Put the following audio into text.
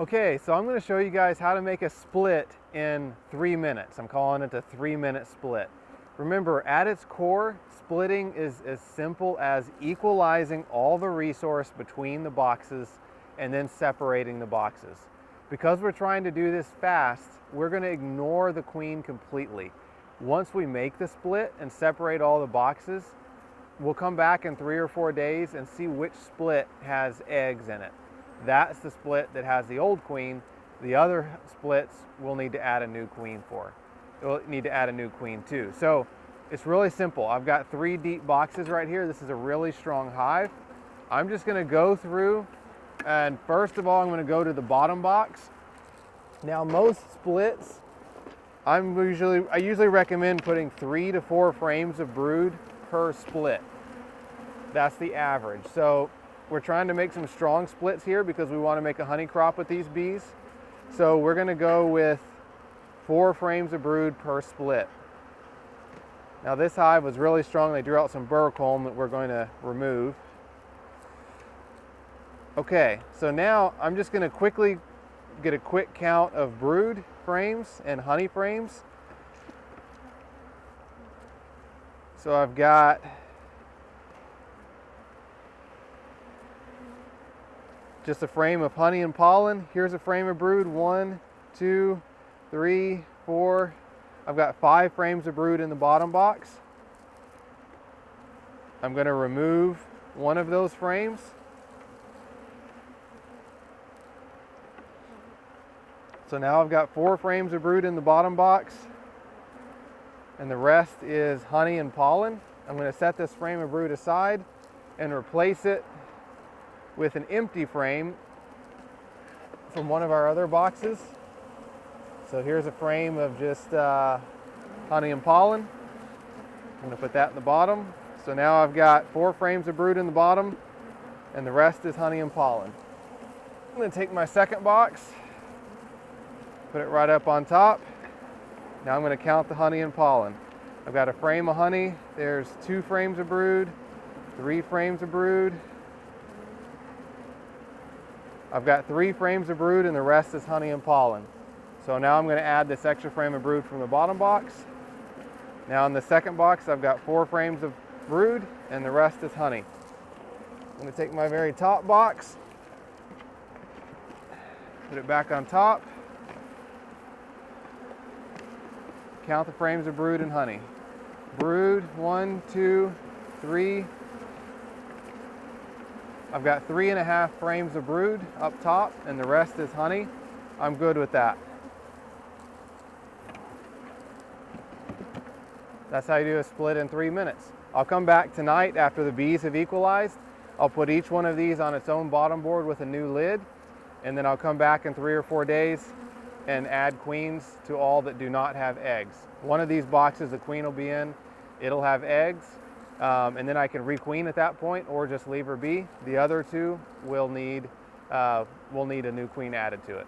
Okay, so I'm going to show you guys how to make a split in 3 minutes. I'm calling it a 3-minute split. Remember, at its core, splitting is as simple as equalizing all the resource between the boxes and then separating the boxes. Because we're trying to do this fast, we're going to ignore the queen completely. Once we make the split and separate all the boxes, we'll come back in 3 or 4 days and see which split has eggs in it. That's the split that has the old queen. The other splits we'll need to add a new queen for. We'll need to add a new queen too. So it's really simple. I've got 3 deep boxes right here. This is a really strong hive. I'm just going to go through, and first of all I'm going to go to the bottom box. Now most splits, I usually recommend putting 3 to 4 frames of brood per split. That's the average. So we're trying to make some strong splits here because we want to make a honey crop with these bees. So we're going to go with 4 frames of brood per split. Now this hive was really strong. They drew out some burr comb that we're going to remove. Okay, so now I'm just going to quickly get a quick count of brood frames and honey frames. So I've got just a frame of honey and pollen. Here's a frame of brood. 1, 2, 3, 4. I've got 5 frames of brood in the bottom box. I'm going to remove one of those frames. So now I've got 4 frames of brood in the bottom box, and the rest is honey and pollen. I'm going to set this frame of brood aside and replace it with an empty frame from one of our other boxes. So here's a frame of just honey and pollen. I'm going to put that in the bottom. So now I've got 4 frames of brood in the bottom, and the rest is honey and pollen. I'm going to take my second box, put it right up on top. Now I'm going to count the honey and pollen. I've got a frame of honey. There's 2 frames of brood, 3 frames of brood. I've got 3 frames of brood, and the rest is honey and pollen. So now I'm going to add this extra frame of brood from the bottom box. Now in the second box I've got 4 frames of brood, and the rest is honey. I'm going to take my very top box, put it back on top, count the frames of brood and honey. Brood, 1, 2, 3. I've got 3.5 frames of brood up top, and the rest is honey. I'm good with that. That's how you do a split in 3 minutes. I'll come back tonight after the bees have equalized. I'll put each one of these on its own bottom board with a new lid, and then I'll come back in 3 or 4 days and add queens to all that do not have eggs. One of these boxes the queen will be in, it'll have eggs. And then I can requeen at that point or just leave her be. The other 2 will need a new queen added to it.